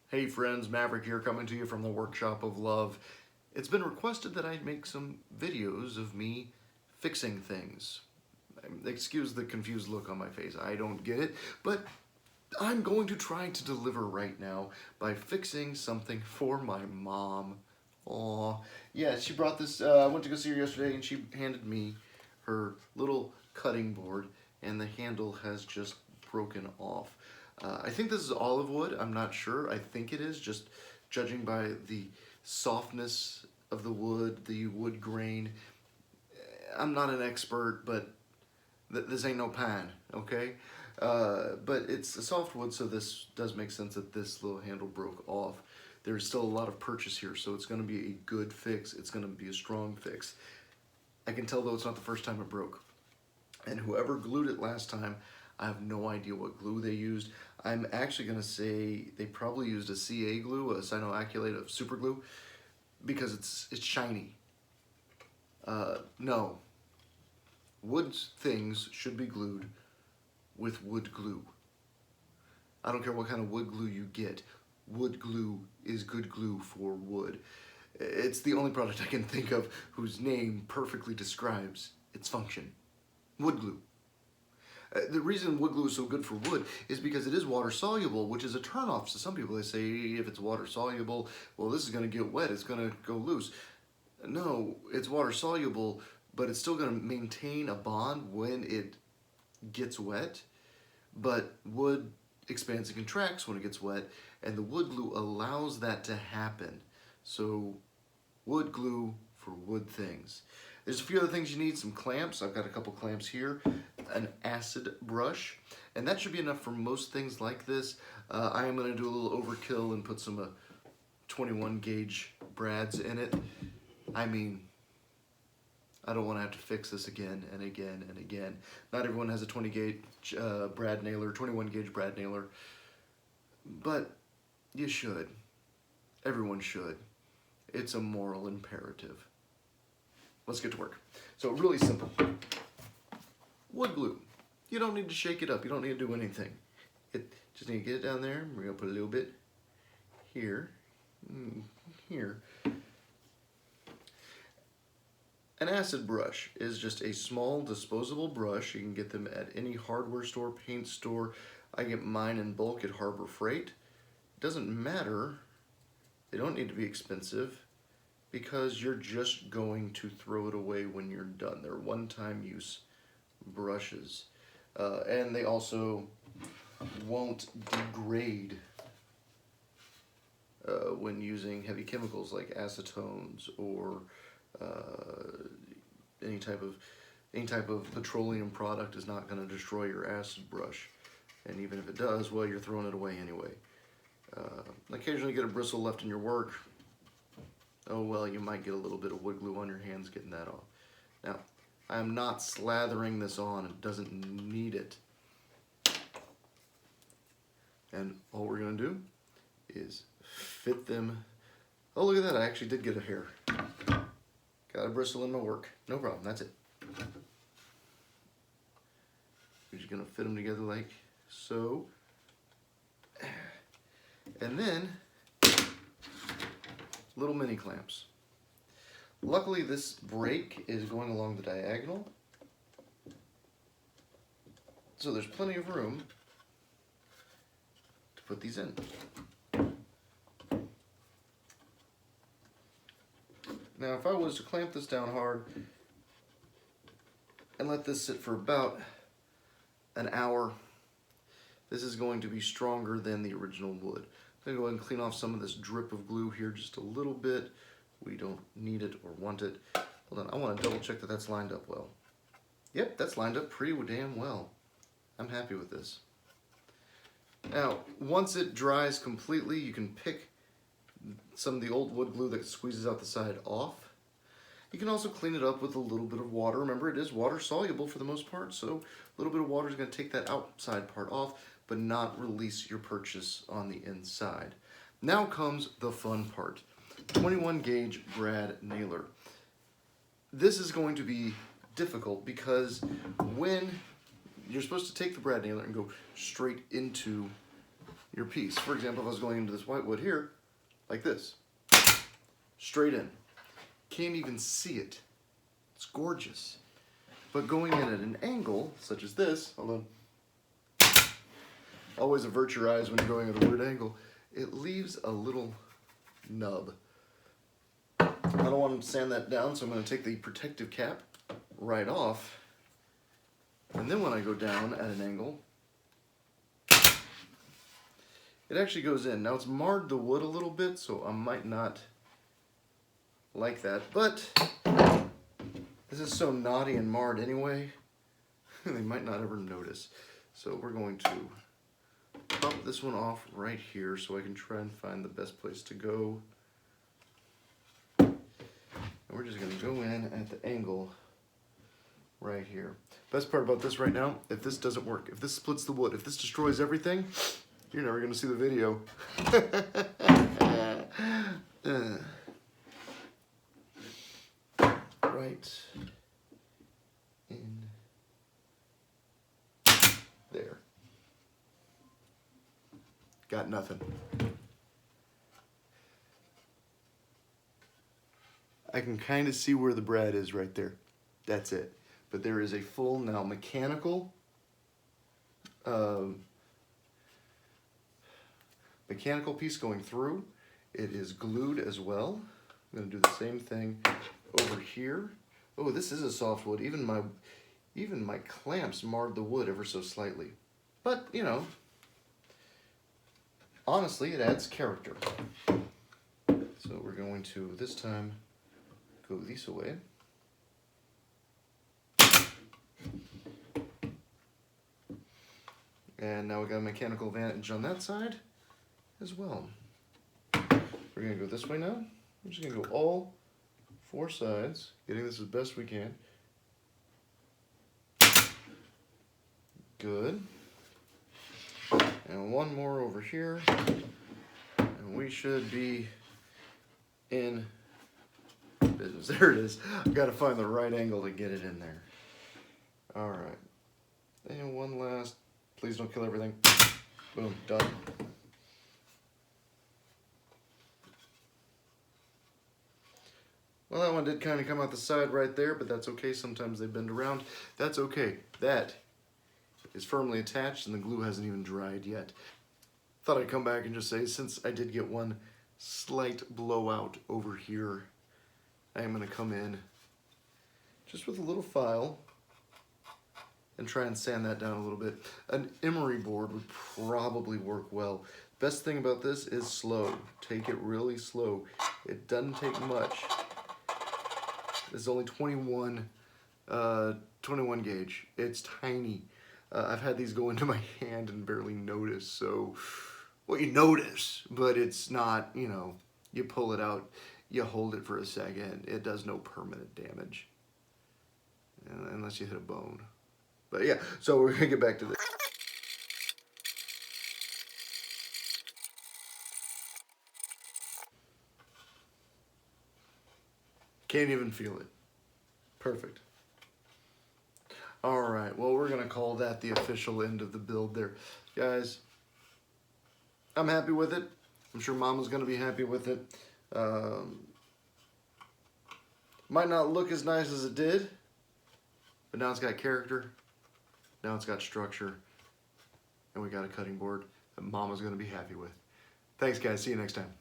Hey friends, Maverick here coming to you from the Workshop of Love. It's been requested that I make some videos of me fixing things. Excuse the confused look on my face, I don't get it, but I'm going to try to deliver right now by fixing something for my mom. Aw, yeah, she brought this, I went to go see her yesterday and she handed me her little cutting board and the handle has just broken off. I think this is olive wood, I'm not sure. I think it is, just judging by the softness of the wood grain. I'm not an expert, but this ain't no pine, okay? But it's a soft wood, so this does make sense that this little handle broke off. There's still a lot of purchase here, so it's gonna be a good fix. It's gonna be a strong fix. I can tell though it's not the first time it broke. And whoever glued it last time, I have no idea what glue they used. I'm actually gonna say they probably used a CA glue, a cyanoacrylate of super glue, because it's shiny. No. Wood things should be glued with wood glue. I don't care what kind of wood glue you get. Wood glue is good glue for wood. It's the only product I can think of whose name perfectly describes its function. Wood glue. The reason wood glue is so good for wood is because it is water soluble, which is a turnoff to some people. They say if it's water soluble, well, this is going to get wet, it's going to go loose. No, it's water soluble, but it's still going to maintain a bond when it gets wet. But wood expands and contracts when it gets wet, and the wood glue allows that to happen. So wood glue for wood things. There's a few other things you need, some clamps. I've got a couple clamps here, an acid brush, and that should be enough for most things like this. I am going to do a little overkill and put some 21 gauge brads in it. I mean, I don't want to have to fix this again and again and again. Not everyone has a 20 gauge brad nailer, 21 gauge brad nailer, but you should. Everyone should. It's a moral imperative. Let's get to work. So really simple. Wood glue. You don't need to shake it up. You don't need to do anything. Just need to get it down there. We're going to put a little bit here, here. An acid brush is just a small disposable brush. You can get them at any hardware store, paint store. I get mine in bulk at Harbor Freight. It doesn't matter. They don't need to be expensive because you're just going to throw it away when you're done. They're one-time use brushes. And they also won't degrade when using heavy chemicals like acetones or any type of petroleum product is not going to destroy your acid brush. And even if it does, well, you're throwing it away anyway. Occasionally get a bristle left in your work. Oh well, you might get a little bit of wood glue on your hands getting that off. Now, I'm not slathering this on. It doesn't need it. And all we're going to do is fit them. Oh, look at that. I actually did get a hair. Got a bristle in my work. No problem. That's it. We're just going to fit them together like so. And then little mini clamps. Luckily, this brake is going along the diagonal, so there's plenty of room to put these in. Now, if I was to clamp this down hard and let this sit for about an hour, this is going to be stronger than the original wood. I'm going to go ahead and clean off some of this drip of glue here just a little bit. We don't need it or want it. Hold on, I want to double check that that's lined up well. Yep, that's lined up pretty damn well. I'm happy with this. Now, once it dries completely, you can pick some of the old wood glue that squeezes out the side off. You can also clean it up with a little bit of water. Remember, it is water soluble for the most part, so a little bit of water is going to take that outside part off, but not release your purchase on the inside. Now comes the fun part. 21 gauge brad nailer. This is going to be difficult because when you're supposed to take the brad nailer and go straight into your piece. For example, if I was going into this white wood here, like this, straight in. Can't even see it. It's gorgeous. But going in at an angle, such as this, hold on. Always avert your eyes when you're going at a weird angle. It leaves a little nub. I don't want to sand that down, so I'm going to take the protective cap right off. And then when I go down at an angle, it actually goes in. Now it's marred the wood a little bit, so I might not like that, but this is so knotty and marred anyway, they might not ever notice. So we're going to pop this one off right here so I can try and find the best place to go. And we're just going to go in at the angle right here. Best part about this right now, if this doesn't work, if this splits the wood, if this destroys everything, you're never going to see the video. Right in there. Got nothing. I can kind of see where the brad is right there. That's it. But there is a full now mechanical piece going through. It is glued as well. I'm going to do the same thing over here. Oh, this is a soft wood. Even my clamps marred the wood ever so slightly. But, you know, honestly, it adds character. So we're going to, this time, go this way. And now we got a mechanical advantage on that side as well. We're going to go this way now. I'm just going to go all 4 sides, getting this as best we can. Good. And one more over here. And we should be in business. There it is. I've got to find the right angle to get it in there. Alright. And one last. Please don't kill everything. Boom. Done. Well, that one did kind of come out the side right there, but that's okay. Sometimes they bend around. That's okay. That is firmly attached and the glue hasn't even dried yet. Thought I'd come back and just say, since I did get one slight blowout over here, I am going to come in just with a little file and try and sand that down a little bit. An emery board would probably work well. Best thing about this is slow. Take it really slow. It doesn't take much. It's only 21 gauge. It's tiny. I've had these go into my hand and barely notice. So, well, you notice, but it's not, you know, you pull it out, you hold it for a second. It does no permanent damage. Unless you hit a bone. But yeah, so we're going to get back to this. Can't even feel it. Perfect. All right, well, we're going to call that the official end of the build there. Guys, I'm happy with it. I'm sure Mama's going to be happy with it. Might not look as nice as it did, but now it's got character. Now it's got structure. And we got a cutting board that Mama's going to be happy with. Thanks, guys. See you next time.